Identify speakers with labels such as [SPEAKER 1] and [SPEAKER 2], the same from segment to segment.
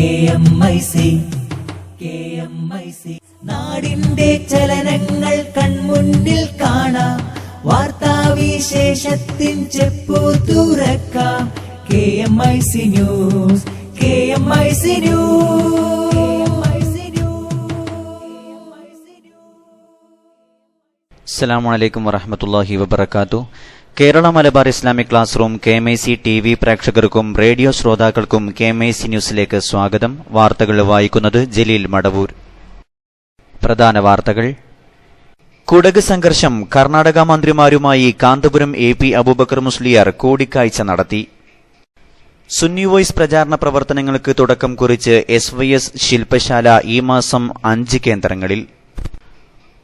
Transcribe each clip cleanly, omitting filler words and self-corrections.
[SPEAKER 1] KMIC നാടിന്റെ ചലനങ്ങൾ കൺമുന്നിൽ കാണാം, വാർത്താവിശേഷത്തിൻ ചെപ്പു തുറക്കാം. KMIC news.
[SPEAKER 2] അസ്സലാമു അലൈക്കും വറഹ്മത്തുള്ളാഹി വബറകാതുഹു. Kerala Malabar Islamic class room KMIC TV പ്രേക്ഷകർക്കും റേഡിയോ ശ്രോതാക്കൾക്കും KMIC ന്യൂസിലേക്ക് സ്വാഗതം. വാർത്തകൾ വായിക്കുന്നത് ജലീൽ മടവൂർ. പ്രധാന വാർത്തകൾ. കുടക് സംഘർഷം. കർണാടക മന്ത്രിമാരുമായി കാന്തപുരം AP അബൂബക്കർ മുസ്ലിയാർ കൂടിക്കാഴ്ച നടത്തി. സുന്നി വോയ്സ് പ്രചാരണ പ്രവർത്തനങ്ങൾക്ക് തുടക്കം കുറിച്ച് SYS ശില്പശാല ഈ മാസം 5 കേന്ദ്രങ്ങളിൽ.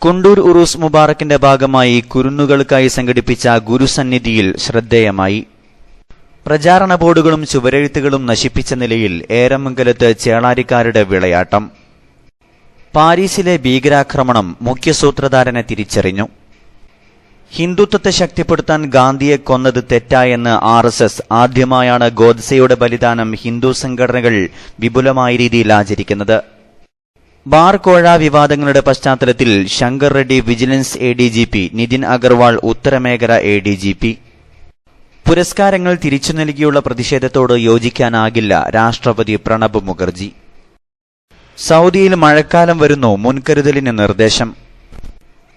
[SPEAKER 2] കുണ്ടൂർ ഉറൂസ് മുബാറക്കിന്റെ ഭാഗമായി കുരുന്നുകൾക്കായി സംഘടിപ്പിച്ച ഗുരുസന്നിധിയിൽ ശ്രദ്ധേയമായി. പ്രചാരണ ബോർഡുകളും ചുവരെഴുത്തുകളും നശിപ്പിച്ച നിലയിൽ ഏരമംഗലത്ത് ചേളാരിക്കാരുടെ വിളയാട്ടം. പാരീസിലെ ഭീകരാക്രമണം. മുഖ്യസൂത്രധാരനെ തിരിച്ചറിഞ്ഞു. ഹിന്ദുത്വത്തെ ശക്തിപ്പെടുത്താൻ ഗാന്ധിയെ കൊന്നത് തെറ്റായെന്ന് RSS. ആദ്യമായാണ് ഗോഡ്സെയുടെ ബലിദാനം ഹിന്ദു സംഘടനകൾ വിപുലമായ രീതിയിൽ ആചരിക്കുന്നത്. ബാർ കോഴ വിവാദങ്ങളുടെ പശ്ചാത്തലത്തിൽ ശങ്കർ റെഡ്ഡി വിജിലൻസ് ADGP, നിതിൻ അഗർവാൾ ഉത്തരമേഖല ADGP. പുരസ്കാരങ്ങൾ തിരിച്ചു നൽകിയുള്ള പ്രതിഷേധത്തോട് യോജിക്കാനാകില്ല രാഷ്ട്രപതി പ്രണബ് മുഖർജി. സൗദിയിൽ മഴക്കാലം വരുന്നു, മുൻകരുതലിന് നിർദ്ദേശം.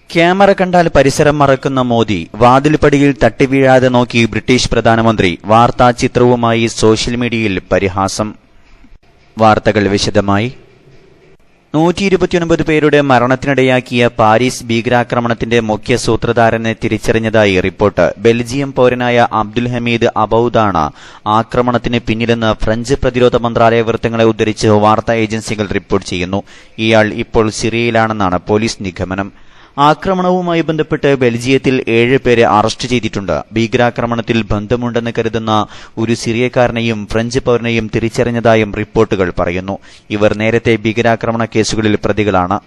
[SPEAKER 2] ക്യാമറ കണ്ടാൽ പരിസരം മറക്കുന്ന മോദി. വാതിൽപ്പടിയിൽ തട്ടിവീഴാതെ നോക്കി ബ്രിട്ടീഷ് പ്രധാനമന്ത്രി. വാർത്താ ചിത്രവുമായി സോഷ്യൽ മീഡിയയിൽ പരിഹാസം. വാർത്തകൾ വിശദമായി. 129 പേരുടെ മരണത്തിനിടയാക്കിയ പാരീസ് ഭീകരാക്രമണത്തിന്റെ മുഖ്യ സൂത്രധാരനെ തിരിച്ചറിഞ്ഞതായി റിപ്പോർട്ട്. ബെൽജിയം പൌരനായ അബ്ദുൽ ഹമീദ് അബൌദാണ് ആക്രമണത്തിന് പിന്നിലെന്ന് ഫ്രഞ്ച് പ്രതിരോധ മന്ത്രാലയ വൃത്തങ്ങളെ ഉദ്ധരിച്ച് വാർത്താ ഏജൻസികൾ റിപ്പോർട്ട് ചെയ്യുന്നു. ഇയാൾ ഇപ്പോൾ സിറിയയിലാണെന്നാണ് പോലീസ് നിഗമനം. ആക്രമണവുമായി ബന്ധപ്പെട്ട് ബെൽജിയത്തിൽ 7 പേരെ അറസ്റ്റ് ചെയ്തിട്ടുണ്ട്. ഭീകരാക്രമണത്തിൽ ബന്ധമുണ്ടെന്ന് കരുതുന്ന ഒരു സിറിയക്കാരനെയും ഫ്രഞ്ച് പൌരനെയും തിരിച്ചറിഞ്ഞതായും റിപ്പോർട്ടുകൾ പറയുന്നു. ഇവർ നേരത്തെ ഭീകരാക്രമണ കേസുകളിൽ പ്രതികളാണ്.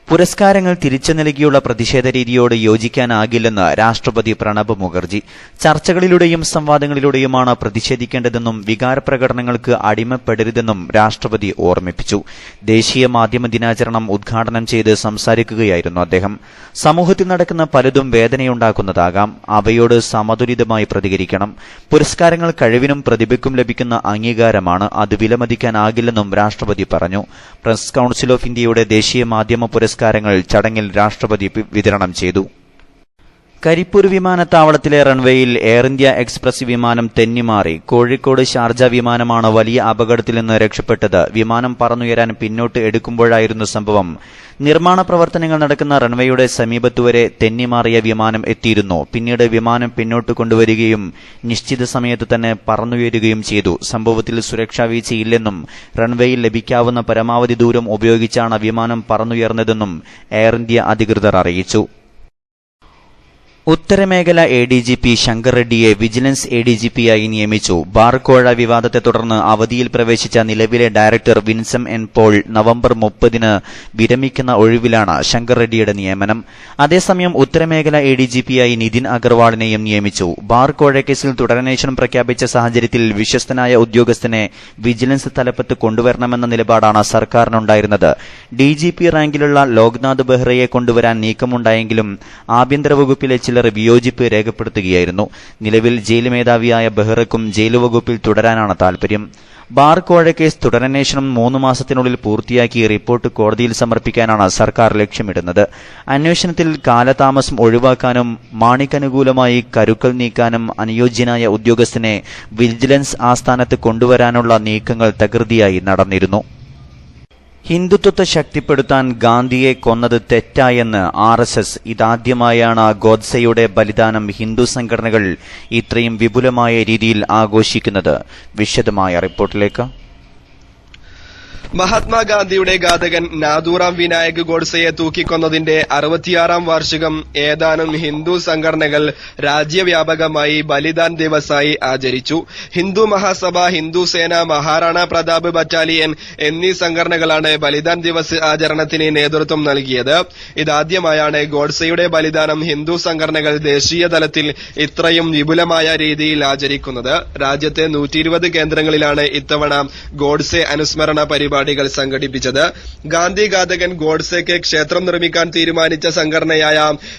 [SPEAKER 2] പുരസ്കാരങ്ങൾ തിരിച്ചു നൽകിയുള്ള പ്രതിഷേധ രീതിയോട് യോജിക്കാനാകില്ലെന്ന് രാഷ്ട്രപതി പ്രണബ് മുഖർജി. ചർച്ചകളിലൂടെയും സംവാദങ്ങളിലൂടെയുമാണ് പ്രതിഷേധിക്കേണ്ടതെന്നും വികാരപ്രകടനങ്ങൾക്ക് അടിമപ്പെടരുതെന്നും രാഷ്ട്രപതി ഓർമ്മിപ്പിച്ചു. ദേശീയ മാധ്യമ ദിനാചരണം ഉദ്ഘാടനം ചെയ്ത് സംസാരിക്കുകയായിരുന്നു അദ്ദേഹം. സമൂഹത്തിൽ നടക്കുന്ന പലതും വേദനയുണ്ടാക്കുന്നതാകാം. അവയോട് സമതുലിതമായി പ്രതികരിക്കണം. പുരസ്കാരങ്ങൾ കഴിവിനും പ്രതിഭയ്ക്കും ലഭിക്കുന്ന അംഗീകാരമാണ്. അത് വിലമതിക്കാനാകില്ലെന്നും രാഷ്ട്രപതി പറഞ്ഞു. പ്രസ് കൌൺസിൽ ഓഫ് ഇന്ത്യയുടെ ദേശീയ മാധ്യമ പുരസ്കാരങ്ങൾ ചടങ്ങിൽ രാഷ്ട്രപതി വിതരണം ചെയ്തു. കരിപ്പൂർ വിമാനത്താവളത്തിലെ റൺവേയിൽ എയർ ഇന്ത്യ എക്സ്പ്രസ് വിമാനം തെന്നിമാറി. കോഴിക്കോട് ഷാർജ വിമാനമാണ് വലിയ അപകടത്തിൽ നിന്ന് രക്ഷപ്പെട്ടത്. വിമാനം പറന്നുയരാൻ പിന്നോട്ട് എടുക്കുമ്പോഴായിരുന്നു സംഭവം. നിർമ്മാണ പ്രവർത്തനങ്ങൾ നടക്കുന്ന റൺവേയുടെ സമീപത്തുവരെ തെന്നിമാറിയ വിമാനം എത്തിയിരുന്നു. പിന്നീട് വിമാനം പിന്നോട്ട് കൊണ്ടുവരികയും നിശ്ചിത സമയത്ത് തന്നെ പറന്നുയരുകയും ചെയ്തു. സംഭവത്തിൽ സുരക്ഷാ വീഴ്ചയില്ലെന്നും റൺവേയിൽ ലഭിക്കാവുന്ന പരമാവധി ദൂരം ഉപയോഗിച്ചാണ് വിമാനം പറന്നുയർന്നതെന്നും എയർ ഇന്ത്യ അധികൃതർ അറിയിച്ചു. ഉത്തരമേഖല ADGP ശങ്കർ റെഡ്ഡിയെ വിജിലൻസ് ADGPയായി നിയമിച്ചു. ബാർ കോഴ വിവാദത്തെ തുടർന്ന് അവധിയിൽ പ്രവേശിച്ച നിലവിലെ director winsome N. Paul November 30 വിരമിക്കുന്ന ഒഴിവിലാണ് ശങ്കർ റെഡ്ഡിയുടെ നിയമനം. അതേസമയം ഉത്തരമേഖല ADGPയായി നിതിൻ അഗർവാളിനെയും നിയമിച്ചു. ബാർ കോഴ കേസിൽ തുടരന്വേഷണം പ്രഖ്യാപിച്ച സാഹചര്യത്തിൽ വിശ്വസ്തനായ ഉദ്യോഗസ്ഥനെ വിജിലൻസ് തലപ്പത്ത് കൊണ്ടുവരണമെന്ന നിലപാടാണ് സർക്കാരിനുണ്ടായിരുന്നത്. DGP റാങ്കിലുള്ള ലോക്നാഥ് ബെഹ്റയെ കൊണ്ടുവരാൻ നീക്കമുണ്ടായെങ്കിലും ആഭ്യന്തര വകുപ്പിലെ ചിലർ വിയോജിപ്പ് രേഖപ്പെടുത്തുകയായിരുന്നു. നിലവിൽ ജയിൽ മേധാവിയായ ബെഹ്റയ്ക്കും ജയിൽ വകുപ്പിൽ തുടരാനാണ് താൽപര്യം. ബാർ കോഴ കേസ് തുടരന്വേഷണം 3 മാസത്തിനുള്ളിൽ പൂർത്തിയാക്കി റിപ്പോർട്ട് കോടതിയിൽ സമർപ്പിക്കാനാണ് സർക്കാർ ലക്ഷ്യമിടുന്നത്. അന്വേഷണത്തിൽ കാലതാമസം ഒഴിവാക്കാനും മാണിക്കനുകൂലമായി കരുക്കൾ നീക്കാനും അനുയോജ്യനായ ഉദ്യോഗസ്ഥനെ വിജിലൻസ് ആസ്ഥാനത്ത് കൊണ്ടുവരാനുള്ള നീക്കങ്ങൾ തകൃതിയായി നടന്നിരുന്നു. ഹിന്ദുത്വത്തെ ശക്തിപ്പെടുത്താൻ ഗാന്ധിയെ കൊന്നത് തെറ്റായെന്ന് RSS. ഇതാദ്യമായാണ് ഗോഡ്സെയുടെ ബലിദാനം ഹിന്ദു സംഘടനകൾ ഇത്രയും വിപുലമായ രീതിയിൽ ആഘോഷിക്കുന്നത്. വിശദമായ റിപ്പോർട്ടിലേക്ക്.
[SPEAKER 3] മഹാത്മാഗാന്ധിയുടെ ഘാതകൻ നാഥൂറാം വിനായക് ഗോഡ്സെയെ തൂക്കിക്കൊന്നതിന്റെ 66-ാം വാർഷികം ഏതാനും ഹിന്ദു സംഘടനകൾ രാജ്യവ്യാപകമായി ബലിദാൻ ദിവസായി ആചരിച്ചു. ഹിന്ദു മഹാസഭ, ഹിന്ദു സേന, മഹാറാണ പ്രതാപ് ബറ്റാലിയൻ എന്നീ സംഘടനകളാണ് ബലിദാൻ ദിവസ് ആചരണത്തിന് നേതൃത്വം നൽകിയത്. ഇതാദ്യമായാണ് ഗോഡ്സെയുടെ ബലിദാനം ഹിന്ദു സംഘടനകൾ ദേശീയ തലത്തിൽ ഇത്രയും വിപുലമായ രീതിയിൽ ആചരിക്കുന്നത്. രാജ്യത്തെ 120 കേന്ദ്രങ്ങളിലാണ് ഇത്തവണ ഗോഡ്സെ അനുസ്മരണ പരിപാടികൾ സംഘടിപ്പിച്ചത്. ഗാന്ധി ഘാതകൻ ഗോഡ്സെക്ക് ക്ഷേത്രം നിർമ്മിക്കാൻ തീരുമാനിച്ച സംഘടനയായ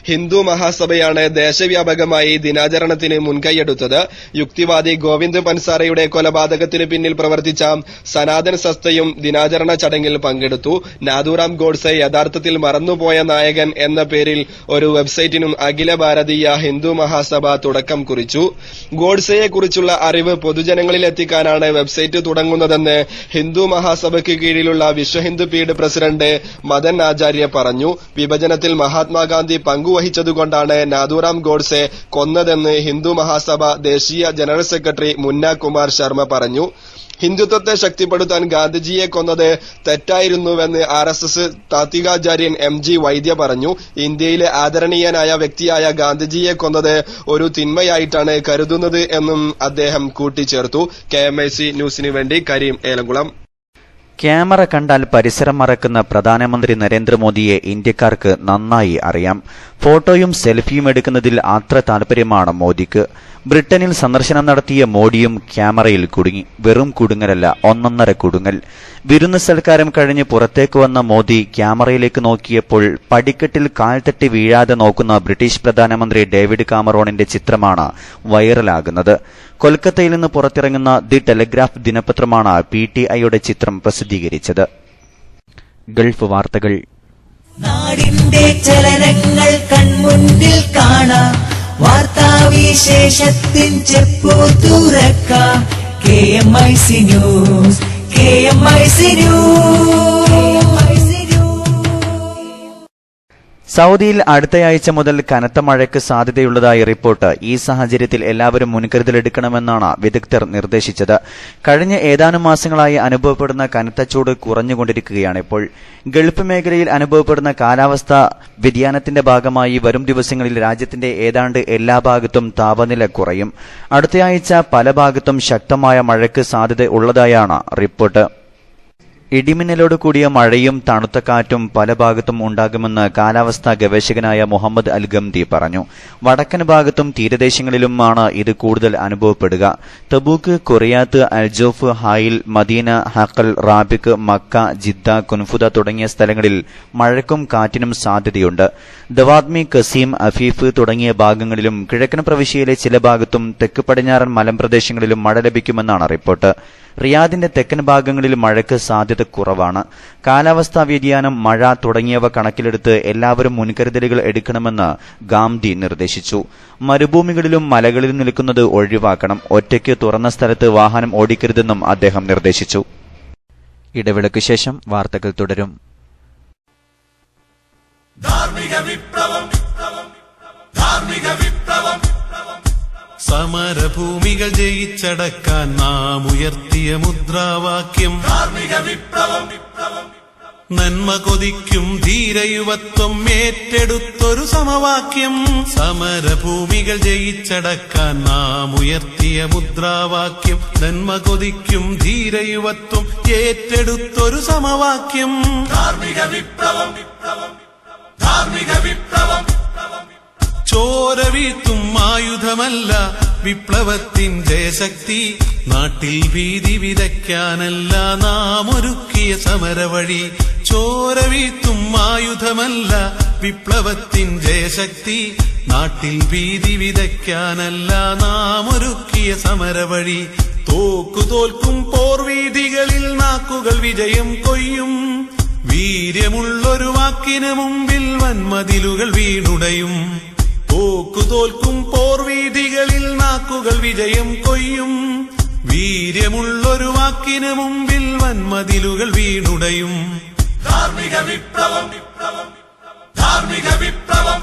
[SPEAKER 3] ഹിന്ദു മഹാസഭയാണ് ദേശവ്യാപകമായി ദിനാചരണത്തിന് മുൻകൈയെടുത്തത്. യുക്തിവാദി ഗോവിന്ദ് പൻസാരയുടെ കൊലപാതകത്തിന് പിന്നിൽ പ്രവർത്തിച്ച സനാതൻ സസ്തയും ദിനാചരണ ചടങ്ങിൽ പങ്കെടുത്തു. നാഥൂറാം ഗോഡ്സെ യഥാർത്ഥത്തിൽ മറന്നുപോയ നായകൻ എന്ന പേരിൽ ഒരു വെബ്സൈറ്റിനും അഖില ഭാരതീയ ഹിന്ദു മഹാസഭ തുടക്കം കുറിച്ചു. ഗോഡ്സെയെക്കുറിച്ചുള്ള അറിവ് പൊതുജനങ്ങളിൽ എത്തിക്കാനാണ് വെബ്സൈറ്റ് തുടങ്ങുന്നതെന്ന് ഹിന്ദു മഹാസഭയ്ക്ക് കീഴിലുള്ള വിശ്വ ഹിന്ദു പീഠ് പ്രസിഡന്റ് മദൻ ആചാര്യ പറഞ്ഞു. വിഭജനത്തിൽ മഹാത്മാഗാന്ധി പങ്കുവഹിച്ചതുകൊണ്ടാണ് നാഥൂറാം ഗോഡ്സെ കൊന്നതെന്ന് ഹിന്ദു മഹാസഭ ദേശീയ ജനറൽ സെക്രട്ടറി മുന്ന കുമാർ ശർമ്മ പറഞ്ഞു. ഹിന്ദുത്വത്തെ ശക്തിപ്പെടുത്താൻ ഗാന്ധിജിയെ കൊന്നത് തെറ്റായിരുന്നുവെന്ന് RSS താത്വികാചാര്യൻ MG വൈദ്യ പറഞ്ഞു. ഇന്ത്യയിലെ ആദരണീയനായ വ്യക്തിയായ ഗാന്ധിജിയെ കൊന്നത് ഒരു തിന്മയായിട്ടാണ് കരുതുന്നത് എന്നും അദ്ദേഹം കൂട്ടിച്ചേർത്തു. KMIC ന്യൂസിനു വേണ്ടി കരീം ഏലംകുളം.
[SPEAKER 2] ക്യാമറ കണ്ടാൽ പരിസരം മറക്കുന്ന പ്രധാനമന്ത്രി നരേന്ദ്രമോദിയെ ഇന്ത്യക്കാർക്ക് നന്നായി അറിയാം. ഫോട്ടോയും സെൽഫിയും എടുക്കുന്നതിൽ അത്ര താൽപര്യമാണ് മോദിക്ക്. ബ്രിട്ടനിൽ സന്ദർശനം നടത്തിയ മോഡിയും ക്യാമറയിൽ കുടുങ്ങി. വെറും കുടുങ്ങലല്ല, ഒന്നൊന്നര കുടുങ്ങൽ. വിരുന്ന് സൽക്കാരം കഴിഞ്ഞ് പുറത്തേക്ക് വന്ന മോദി ക്യാമറയിലേക്ക് നോക്കിയപ്പോൾ പടിക്കെട്ടിൽ കാൽത്തട്ടി വീഴാതെ നോക്കുന്ന ബ്രിട്ടീഷ് പ്രധാനമന്ത്രി ഡേവിഡ് കാമറോണിന്റെ ചിത്രമാണ് വൈറലാകുന്നത്. കൊൽക്കത്തയിൽ നിന്ന് പുറത്തിറങ്ങുന്ന ദി ടെലിഗ്രാഫ് ദിനപത്രമാണ് PTIയുടെ ചിത്രം പ്രസിദ്ധീകരിച്ചത്. ഗൾഫ് വാർത്തകൾ.
[SPEAKER 1] നാടിന്റെ ചലനങ്ങൾ കൺമുന്നിൽ കാണാം, വാർത്താവിശേഷത്തിൻ ചെപ്പു തുറക്കാം. KMIC news, KMIC news.
[SPEAKER 2] സൗദിയിൽ അടുത്തയാഴ്ച മുതൽ കനത്ത മഴയ്ക്ക് സാധ്യതയുള്ളതായി റിപ്പോർട്ട്. ഈ സാഹചര്യത്തിൽ എല്ലാവരും മുൻകരുതലെടുക്കണമെന്നാണ് വിദഗ്ധർ നിർദ്ദേശിച്ചത്. കഴിഞ്ഞ ഏതാനും മാസങ്ങളായി അനുഭവപ്പെടുന്ന കനത്ത ചൂട് കുറഞ്ഞുകൊണ്ടിരിക്കുകയാണ് ഇപ്പോൾ. ഗൾഫ് മേഖലയിൽ അനുഭവപ്പെടുന്ന കാലാവസ്ഥാ വ്യതിയാനത്തിന്റെ ഭാഗമായി വരും ദിവസങ്ങളിൽ രാജ്യത്തിന്റെ ഏതാണ്ട് എല്ലാ ഭാഗത്തും താപനില കുറയും. അടുത്തയാഴ്ച പല ഭാഗത്തും ശക്തമായ മഴയ്ക്ക് സാധ്യത ഉള്ളതായാണ് റിപ്പോർട്ട്. ഇടിമിന്നലോട് കൂടിയ മഴയും തണുത്ത കാറ്റും പല ഭാഗത്തും ഉണ്ടാകുമെന്ന് കാലാവസ്ഥാ ഗവേഷകനായ മുഹമ്മദ് അൽ ഗംദി പറഞ്ഞു. വടക്കൻ ഭാഗത്തും തീരദേശങ്ങളിലുമാണ് ഇത് കൂടുതൽ അനുഭവപ്പെടുക. Tabuk, Qurayyat, Al Jouf, Hail, Medina, Haql, Rabigh, Mecca, Jeddah, Qunfudhah തുടങ്ങിയ സ്ഥലങ്ങളിൽ മഴയ്ക്കും കാറ്റിനും സാധ്യതയുണ്ട്. ദവാദ്മി, കസീം, അഫീഫ് തുടങ്ങിയ ഭാഗങ്ങളിലും കിഴക്കൻ പ്രവിശ്യയിലെ ചില ഭാഗത്തും തെക്ക് പടിഞ്ഞാറൻ മലമ്പ്രദേശങ്ങളിലും മഴ ലഭിക്കുമെന്നാണ് റിപ്പോർട്ട്. റിയാദിന്റെ തെക്കൻ ഭാഗങ്ങളിൽ മഴയ്ക്ക് സാധ്യത കുറവാണ്. കാലാവസ്ഥാ വ്യതിയാനം, മഴ തുടങ്ങിയവ കണക്കിലെടുത്ത് എല്ലാവരും മുൻകരുതലുകൾ എടുക്കണമെന്ന് ഗാംദി നിർദ്ദേശിച്ചു. മരുഭൂമികളിലും മലകളിലും നിൽക്കുന്നത് ഒഴിവാക്കണം. ഒറ്റയ്ക്ക് തുറന്ന സ്ഥലത്ത് വാഹനം ഓടിക്കരുതെന്നും അദ്ദേഹം നിർദ്ദേശിച്ചു. ഇടവേളയ്ക്ക് ശേഷം വാർത്തകൾ തുടരും.
[SPEAKER 4] സമരഭൂമികൾ ജയിച്ചടക്കാൻ നാം ഉയർത്തിയ മുദ്രാവാക്യം നന്മ കൊതിക്കും ധീരയുവത്വം ഏറ്റെടുത്തൊരു സമവാക്യം. സമരഭൂമികൾ ജയിച്ചടക്കാൻ നാം ഉയർത്തിയ മുദ്രാവാക്യം നന്മ കൊതിക്കും ധീരയുവത്വം ഏറ്റെടുത്തൊരു സമവാക്യം. ധാർമ്മിക വിപ്ലവം, ധാർമ്മിക വിപ്ലവം. ചോര വീഴ്ത്തും ആയുധമല്ല വിപ്ലവത്തിൻ ജയശക്തി. നാട്ടിൽ ഭീതി വിതയ്ക്കാനല്ല നാം ഒരുക്കിയ സമരവഴി. ചോര വീഴ്ത്തും ആയുധമല്ല വിപ്ലവത്തിൻ ജയശക്തി. നാട്ടിൽ ഭീതി വിതയ്ക്കാനല്ല നാം ഒരുക്കിയ സമരവഴി. തോൽക്കും പോർവീഥികളിൽ നാക്കുകൾ വിജയം കൊയ്യും. വീര്യമുള്ളൊരു വാക്കിന് മുമ്പിൽ വൻമതിലുകൾ വീണുടയും. തോൽക്കും പോർവീഥികളിൽ നാക്കുകൾ വിജയം കൊയ്യും. വീര്യമുള്ളൊരു വാക്കിന് മുമ്പിൽ വൻമതിലുകൾ വീണുടയും. ധാർമ്മിക വിപ്ലവം, ധാർമ്മിക വിപ്ലവം.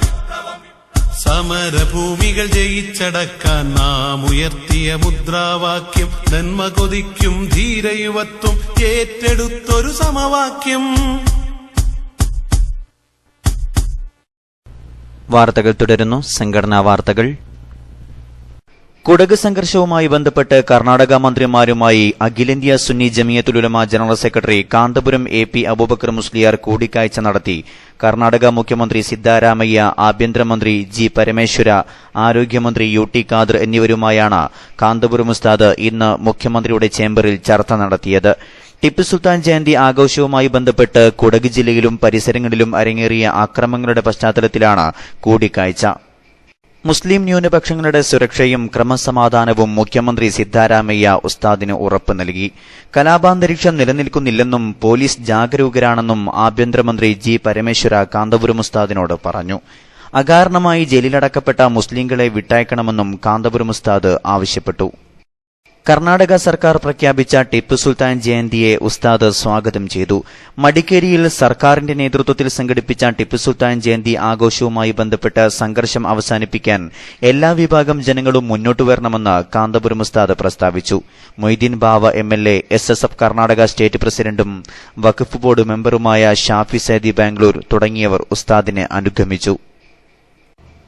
[SPEAKER 4] സമരഭൂമികൾ ജയിച്ചടക്കാൻ നാം ഉയർത്തിയ മുദ്രാവാക്യം നന്മ കൊതിക്കും ധീരയുവത്വം ഏറ്റെടുത്തൊരു സമവാക്യം.
[SPEAKER 2] വാർത്തകൾ തുടരുന്നു. സംഘടനാ വാർത്തകൾ. കുടക് സംഘർഷവുമായി ബന്ധപ്പെട്ട് കർണാടക മന്ത്രിമാരുമായി അഖിലേന്ത്യാ Sunni Jamiyyathul Ulama general secretary Kanthapuram AP Aboobacker Musliyar കൂടിക്കാഴ്ച നടത്തി. കർണാടക മുഖ്യമന്ത്രി സിദ്ധാരാമയ്യ, ആഭ്യന്തരമന്ത്രി G. പരമേശ്വര, ആരോഗ്യമന്ത്രി UT ഖാദർ എന്നിവരുമായാണ് കാന്തപുരം ഉസ്താദ് ഇന്ന് മുഖ്യമന്ത്രിയുടെ ചേംബറിൽ ചർച്ച നടത്തിയത്. ടിപ്പു സുൽത്താൻ ജയന്തി ആഘോഷവുമായി ബന്ധപ്പെട്ട് കുടക് ജില്ലയിലും പരിസരങ്ങളിലും അരങ്ങേറിയ അക്രമങ്ങളുടെ പശ്ചാത്തലത്തിലാണ് കൂടിക്കാഴ്ച. മുസ്ലിം ന്യൂനപക്ഷങ്ങളുടെ സുരക്ഷയും ക്രമസമാധാനവും മുഖ്യമന്ത്രി സിദ്ധാരാമയ്യ ഉസ്താദിന് ഉറപ്പ് നൽകി. കലാപാന്തരീക്ഷം നിലനിൽക്കുന്നില്ലെന്നും പോലീസ് ജാഗരൂകരാണെന്നും ആഭ്യന്തരമന്ത്രി G. പരമേശ്വര കാന്തപുരം ഉസ്താദിനോട് പറഞ്ഞു. അകാരണമായി ജയിലിലടക്കപ്പെട്ട മുസ്ലിംകളെ വിട്ടയക്കണമെന്നും കാന്തപുരം ഉസ്താദ് ആവശ്യപ്പെട്ടു. കർണാടക സർക്കാർ പ്രഖ്യാപിച്ച ടിപ്പു സുൽത്താൻ ജയന്തിയെ ഉസ്താദ് സ്വാഗതം ചെയ്തു. മടിക്കേരിയിൽ സർക്കാരിന്റെ നേതൃത്വത്തിൽ സംഘടിപ്പിച്ച ടിപ്പു സുൽത്താൻ ജയന്തി ആഘോഷവുമായി ബന്ധപ്പെട്ട് സംഘർഷം അവസാനിപ്പിക്കാൻ എല്ലാ വിഭാഗം ജനങ്ങളും മുന്നോട്ടുവരണമെന്ന് കാന്തപുരം ഉസ്താദ് പ്രസ്താവിച്ചു. മൊയ്തീൻ ബാവ MLA, SSF കർണാടക സ്റ്റേറ്റ് പ്രസിഡന്റും വഖഫ് ബോർഡ് മെമ്പറുമായ ഷാഫി സൈദി ബാംഗ്ലൂർ തുടങ്ങിയവർ ഉസ്താദിനെ അനുഗമിച്ചു.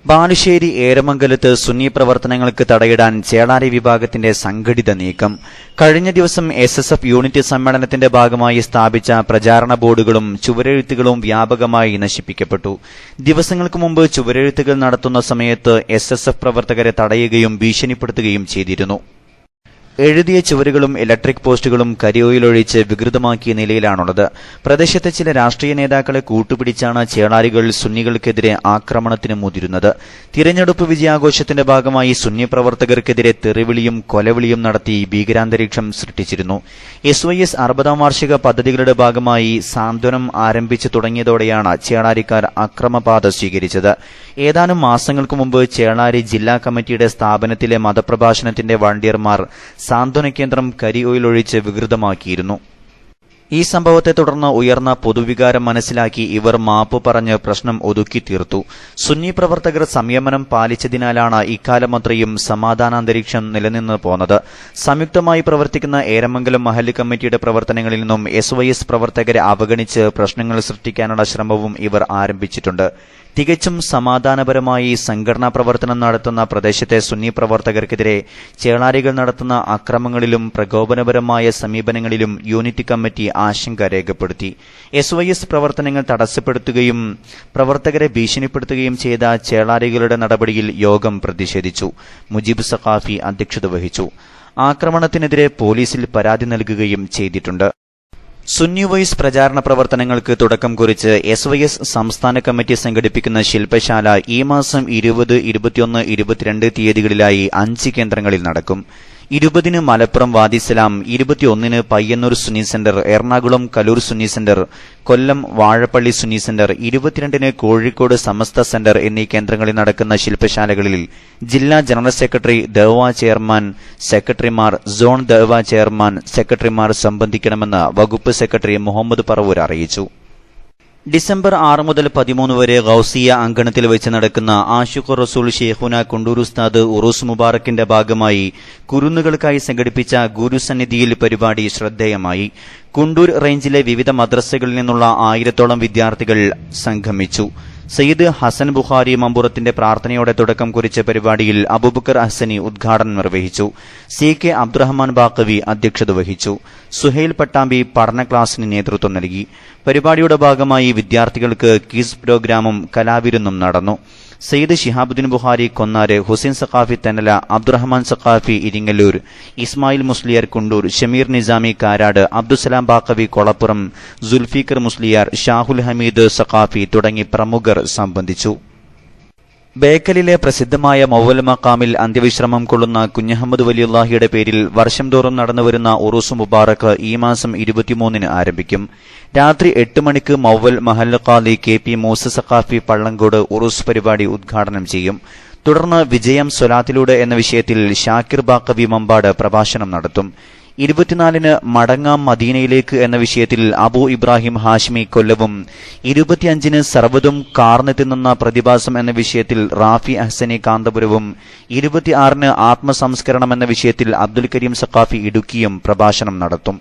[SPEAKER 2] ബാലുശ്ശേരി ഏരമംഗലത്ത് സുന്നി പ്രവർത്തനങ്ങൾക്ക് തടയിടാൻ ചേളാരി വിഭാഗത്തിന്റെ സംഘടിത നീക്കം. കഴിഞ്ഞ ദിവസം SSF യൂണിറ്റ് സമ്മേളനത്തിന്റെ ഭാഗമായി സ്ഥാപിച്ച പ്രചാരണ ബോർഡുകളും ചുവരെഴുത്തുകളും വ്യാപകമായി നശിപ്പിക്കപ്പെട്ടു. ദിവസങ്ങൾക്ക് മുമ്പ് ചുവരെഴുത്തുകൾ നടത്തുന്ന സമയത്ത് SSF പ്രവർത്തകരെ തടയുകയും ഭീഷണിപ്പെടുത്തുകയും ചെയ്തിരുന്നു. എഴുതിയ ചുവരുകളും ഇലക്ട്രിക് പോസ്റ്റുകളും കരിയോയിലൊഴിച്ച് വികൃതമാക്കിയ നിലയിലാണുള്ളത്. പ്രദേശത്തെ ചില രാഷ്ട്രീയ നേതാക്കളെ കൂട്ടുപിടിച്ചാണ് ചേളാരികൾ സുന്നികൾക്കെതിരെ ആക്രമണത്തിന് മുതിരുന്നത്. തിരഞ്ഞെടുപ്പ് വിജയാഘോഷത്തിന്റെ ഭാഗമായി സുന്നി പ്രവർത്തകർക്കെതിരെ തെറിവിളിയും കൊലവിളിയും നടത്തി ഭീകരാന്തരീക്ഷം സൃഷ്ടിച്ചിരുന്നു. SYS 60ാം വാർഷിക പദ്ധതികളുടെ ഭാഗമായി സാന്ത്വനം ആരംഭിച്ചു തുടങ്ങിയതോടെയാണ് ചേളാരിക്കാർ അക്രമപാത സ്വീകരിച്ചത്. ഏതാനും മാസങ്ങൾക്ക് മുമ്പ് ചേളാരി ജില്ലാ കമ്മിറ്റിയുടെ സ്ഥാപനത്തിലെ മതപ്രഭാഷണത്തിന്റെ വളണ്ടിയർമാർ സാന്ത്വന കേന്ദ്രം കരി ഓയിലൊഴിച്ച് വികൃതമാക്കിയിരുന്നു. ഈ സംഭവത്തെ തുടർന്ന് ഉയർന്ന പൊതുവികാരം മനസ്സിലാക്കി ഇവർ മാപ്പ് പറഞ്ഞ് പ്രശ്നം ഒതുക്കി തീർത്തു. സുന്നി പ്രവർത്തകർ സംയമനം പാലിച്ചതിനാലാണ് ഇക്കാലമത്രയും സമാധാനാന്തരീക്ഷം നിലനിന്ന് പോന്നത്. സംയുക്തമായി പ്രവർത്തിക്കുന്ന ഏരമംഗലം മഹല്ല് കമ്മിറ്റിയുടെ പ്രവർത്തനങ്ങളിൽ നിന്നും SYS പ്രവർത്തകരെ അവഗണിച്ച് പ്രശ്നങ്ങൾ സൃഷ്ടിക്കാനുള്ള ശ്രമവും ഇവർ ആരംഭിച്ചിട്ടുണ്ട്. തികച്ചും സമാധാനപരമായി സംഘടനാ പ്രവർത്തനം നടത്തുന്ന പ്രദേശത്തെ സുന്നി പ്രവർത്തകർക്കെതിരെ ചേളാരികൾ നടത്തുന്ന അക്രമങ്ങളിലും പ്രകോപനപരമായ സമീപനങ്ങളിലും യൂണിറ്റ് കമ്മിറ്റി ആശങ്ക രേഖപ്പെടുത്തി. SYS പ്രവർത്തനങ്ങൾ തടസ്സപ്പെടുത്തുകയും പ്രവർത്തകരെ ഭീഷണിപ്പെടുത്തുകയും ചെയ്ത ചേളാരികളുടെ നടപടിയിൽ യോഗം പ്രതിഷേധിച്ചു. മുജീബ് സഖാഫി അധ്യക്ഷത വഹിച്ചു. ആക്രമണത്തിനെതിരെ പോലീസിൽ പരാതി നൽകുകയും ചെയ്തിട്ടുണ്ട്. സുന്നി വോയിസ് പ്രചാരണ പ്രവർത്തനങ്ങൾക്ക് തുടക്കം കുറിച്ച് SYS സംസ്ഥാന കമ്മിറ്റി സംഘടിപ്പിക്കുന്ന ശില്പശാല ഈ മാസം 20, 21, 22 തീയതികളിലായി 5 കേന്ദ്രങ്ങളിൽ നടക്കും. 20-ന് Malappuram Vadisalam, 21-ന് Payyanur Sunni centre, Ernakulam Kaloor Sunni centre, കൊല്ലം വാഴപ്പള്ളി സുന്നി സെന്റർ, 22-ന് കോഴിക്കോട് സമസ്ത സെന്റർ എന്നീ കേന്ദ്രങ്ങളിൽ നടക്കുന്ന ശില്പശാലകളിൽ ജില്ലാ ജനറൽ സെക്രട്ടറി, ദഅ്വ ചെയർമാൻ, സെക്രട്ടറിമാർ, സോൺ ദഅ്വ ചെയർമാൻ, സെക്രട്ടറിമാർ സംബന്ധിക്കണമെന്ന് വകുപ്പ് സെക്രട്ടറി മുഹമ്മദ് പറവൂർ അറിയിച്ചു. ഡിസംബർ 6 മുതൽ 13 വരെ ഗൗസിയ അങ്കണത്തിൽ വെച്ച് നടക്കുന്ന ആശുഖ് റസൂൽ ഷെയ്ഖുന കുണ്ടൂർ ഉസ്താദ് ഉറൂസ് മുബാറക്കിന്റെ ഭാഗമായി കുരുന്നുകൾക്കായി സംഘടിപ്പിച്ച ഗുരുസന്നിധിയിൽ പരിപാടി ശ്രദ്ധേയമായി. കുണ്ടൂർ റേഞ്ചിലെ വിവിധ മദ്രസകളിൽ നിന്നുള്ള 1000-ഓളം വിദ്യാർത്ഥികൾ സംഗമിച്ചു. സയ്യിദ് ഹസൻ ബുഖാരി മമ്പുറത്തിന്റെ പ്രാർത്ഥനയോടെ തുടക്കം കുറിച്ച പരിപാടിയിൽ അബൂബക്കർ ഹസനി ഉദ്ഘാടനം നിർവഹിച്ചു. CK അബ്ദുറഹ്മാൻ ബാഖവി അധ്യക്ഷത വഹിച്ചു. സുഹൈൽ പട്ടാമ്പി പഠന ക്ലാസിന് നേതൃത്വം നൽകി. പരിപാടിയുടെ ഭാഗമായി വിദ്യാർത്ഥികൾക്ക് ക്വിസ് പ്രോഗ്രാമും കലാവിരുന്നും നടന്നു. സയ്യിദ് ഷിഹാബുദ്ദീൻ ബുഖാരി കൊന്നാര്, ഹുസൈൻ സഖാഫി തെന്നല, അബ്ദുറഹ്മാൻ സഖാഫി ഇരിങ്ങല്ലൂർ, ഇസ്മായിൽ മുസ്ലിയാർ കുണ്ടൂർ, ഷമീർ നിസാമി കാരാട്, അബ്ദുസലാം ബാഖവി കൊളപ്പുറം, സുൽഫീഖർ മുസ്ലിയാർ, ഷാഹുൽ ഹമീദ് സഖാഫി തുടങ്ങി പ്രമുഖർ സംബന്ധിച്ചു. ബേക്കലിലെ പ്രസിദ്ധമായ മൗവൽ മഖാമിൽ അന്ത്യവിശ്രമം കൊള്ളുന്ന കുഞ്ഞഹമ്മദ് വലിയുള്ളാഹിയുടെ പേരിൽ വർഷം തോറും നടന്നുവരുന്ന ഉറൂസ് മുബാറക്ക് ഈ മാസം 23-ന് ആരംഭിക്കും. രാത്രി 8 മണിക്ക് മൗവൽ മഹല്ല് ഖാദി KP മൂസ സഖാഫി പള്ളങ്കോട് ഉറൂസ് പരിപാടി ഉദ്ഘാടനം ചെയ്യും. തുടർന്ന് വിജയം സ്വലാത്തിലൂടെ എന്ന വിഷയത്തിൽ ഷാക്കിർ ബാഖവി മമ്പാട് പ്രഭാഷണം നടത്തും. 24-ന് മടങ്ങാം മദീനയിലേക്ക് എന്ന വിഷയത്തിൽ അബൂ ഇബ്രാഹിം ഹാഷ്മി കൊല്ലവും, 25-ന് സർവ്വതും കാർന്നെത്തുന്ന പ്രതിഭാസം എന്ന വിഷയത്തിൽ റാഫി അഹ്സനി കാന്തപുരവും, 26-ന് ആത്മസംസ്കരണം എന്ന വിഷയത്തിൽ അബ്ദുൽ കരീം സഖാഫി ഇടുക്കിയും പ്രഭാഷണം നടത്തും.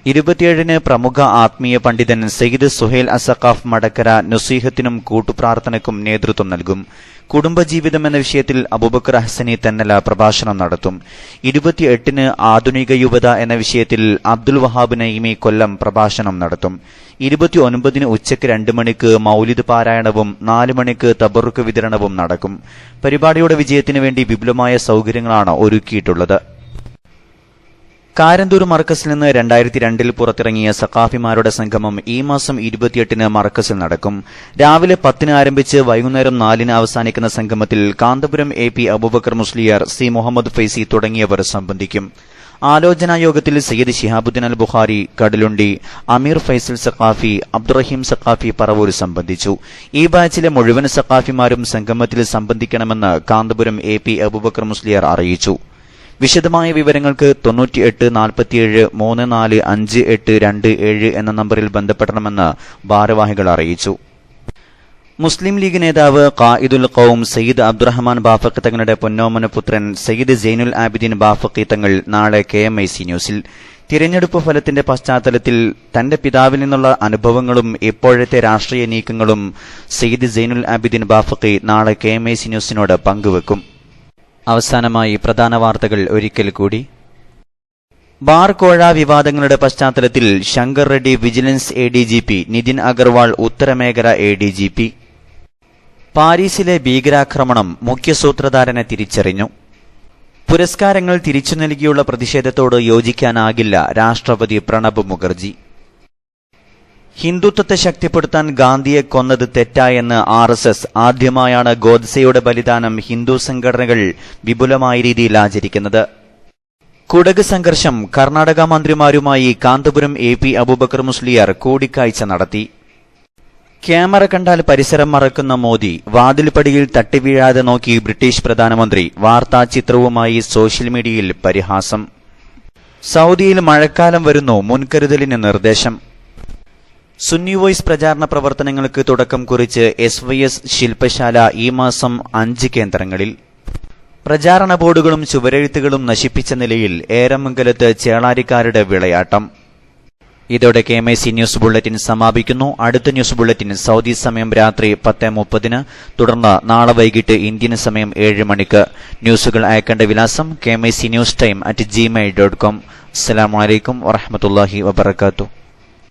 [SPEAKER 2] 27-ന് പ്രമുഖ ആത്മീയ പണ്ഡിതൻ സയ്യിദ് സുഹൈൽ അസഖാഫ് മടക്കര നസീഹത്തിനും കൂട്ടുപ്രാർത്ഥനയ്ക്കും നേതൃത്വം നൽകും. കുടുംബജീവിതം എന്ന വിഷയത്തിൽ അബൂബക്കർ ഹസനി തെന്നല പ്രഭാഷണം നടത്തും. 28-ന് ആധുനിക യുവത എന്ന വിഷയത്തിൽ അബ്ദുൽ വഹാബ് നഈമി കൊല്ലം പ്രഭാഷണം നടത്തും. 29-ന് ഉച്ചയ്ക്ക് 2 മണിക്ക് മൗലിദ് പാരായണവും 4 മണിക്ക് തബറുക്ക് വിതരണവും നടക്കും. പരിപാടിയുടെ വിജയത്തിനു വേണ്ടി വിപുലമായ സൌകര്യങ്ങളാണ് ഒരുക്കിയിട്ടുള്ളത്. കാരന്തൂർ മർക്കസിൽ നിന്ന് 2002-ൽ പുറത്തിറങ്ങിയ സഖാഫിമാരുടെ സംഗമം ഈ മാസം 28-ന് മർക്കസിൽ നടക്കും. രാവിലെ 10-ന് ആരംഭിച്ച് വൈകുന്നേരം 4-ന് അവസാനിക്കുന്ന സംഗമത്തിൽ കാന്തപുരം AP അബൂബക്കർ മുസ്ലിയാർ, സി മുഹമ്മദ് ഫൈസി തുടങ്ങിയവർ സംബന്ധിക്കും. ആലോചനാ യോഗത്തിൽ സയ്യിദ് ശിഹാബുദ്ദീൻ അൽ ബുഖാരി കടലുണ്ടി, അമീർ ഫൈസൽ സഖാഫി, അബ്ദുറഹീം സഖാഫി പറവൂർ സംബന്ധിച്ചു. ഈ ബാച്ചിലെ മുഴുവൻ സഖാഫിമാരും സംഗമത്തിൽ സംബന്ധിക്കണമെന്ന് കാന്തപുരം AP അബൂബക്കർ മുസ്ലിയാർ അറിയിച്ചു. വിശദമായ വിവരങ്ങൾക്ക് 98 47 34 5827 എന്ന നമ്പറിൽ ബന്ധപ്പെടണമെന്ന് ഭാരവാഹികൾ അറിയിച്ചു. മുസ്ലിം ലീഗ് നേതാവ് ഖായിദുൽ ഖൗം സയ്യിദ് അബ്ദുറഹ്മാൻ ബാഫഖി തങ്ങളുടെ പൊന്നോമന പുത്രൻ സയ്യിദ് സൈനുൽ ആബിദീൻ ബാഫഖി തങ്ങൾ നാളെ KMIC ന്യൂസിൽ. തിരഞ്ഞെടുപ്പ് ഫലത്തിന്റെ പശ്ചാത്തലത്തിൽ തന്റെ പിതാവിൽ നിന്നുള്ള അനുഭവങ്ങളും ഇപ്പോഴത്തെ രാഷ്ട്രീയ നീക്കങ്ങളും സയ്യിദ് സൈനുൽ ആബിദീൻ ബാഫഖി നാളെ KMIC ന്യൂസിനോട് പങ്കുവെക്കും. അവസാനമായി പ്രധാന വാർത്തകൾ ഒരിക്കൽ കൂടി. ബാർ കോഴ വിവാദങ്ങളുടെ പശ്ചാത്തലത്തിൽ ശങ്കർ റെഡ്ഡി വിജിലൻസ് ADGP, നിതിൻ അഗർവാൾ ഉത്തരമേഖല ADGP. പാരീസിലെ ഭീകരാക്രമണം മുഖ്യസൂത്രധാരനെ തിരിച്ചറിഞ്ഞു. പുരസ്കാരങ്ങൾ തിരിച്ചു നൽകിയുള്ള പ്രതിഷേധത്തോട് യോജിക്കാനാകില്ല രാഷ്ട്രപതി പ്രണബ് മുഖർജി. ഹിന്ദുത്വത്തെ ശക്തിപ്പെടുത്താൻ ഗാന്ധിയെ കൊന്നത് തെറ്റായെന്ന് RSS. ആദ്യമായാണ് ഗോഡ്സെയുടെ ബലിദാനം ഹിന്ദു സംഘടനകൾ വിപുലമായ രീതിയിൽ ആചരിക്കുന്നത്. കുടക് സംഘർഷം കർണാടക മന്ത്രിമാരുമായി കാന്തപുരം AP അബൂബക്കർ മുസ്ലിയാർ കൂടിക്കാഴ്ച നടത്തി. ക്യാമറ കണ്ടാൽ പരിസരം മറക്കുന്ന മോദി, വാതിൽപ്പടിയിൽ തട്ടിവീഴാതെ നോക്കി ബ്രിട്ടീഷ് പ്രധാനമന്ത്രി. വാർത്താ ചിത്രവുമായി സോഷ്യൽ മീഡിയയിൽ പരിഹാസം. സൗദിയിൽ മഴക്കാലം വരുന്നു, മുൻകരുതലിന് നിർദ്ദേശം. സുന്നി വോയ്സ് പ്രചാരണ പ്രവർത്തനങ്ങൾക്ക് തുടക്കം കുറിച്ച് SYS ശില്പശാല ഈ മാസം 5 കേന്ദ്രങ്ങളിൽ. പ്രചാരണ ബോർഡുകളും ചുവരെഴുത്തുകളും നശിപ്പിച്ച നിലയിൽ ഏരമംഗലത്ത് ചേളാരിക്കാരുടെ വിളയാട്ടം. ഇതോടെ KMIC ന്യൂസ് ബുള്ളറ്റിൻ സമാപിക്കുന്നു. അടുത്ത ന്യൂസ് ബുള്ളറ്റിൻ സൗദി സമയം രാത്രി 10:30, തുടർന്ന് നാളെ വൈകിട്ട് ഇന്ത്യൻ സമയം 7 മണിക്ക്. ന്യൂസുകൾ അയക്കേണ്ട വിലാസം KMIC News Time @gmail.com. അസ്സലാമു അലൈക്കും വറഹ്മത്തുള്ളാഹി വബറകാതുഹു.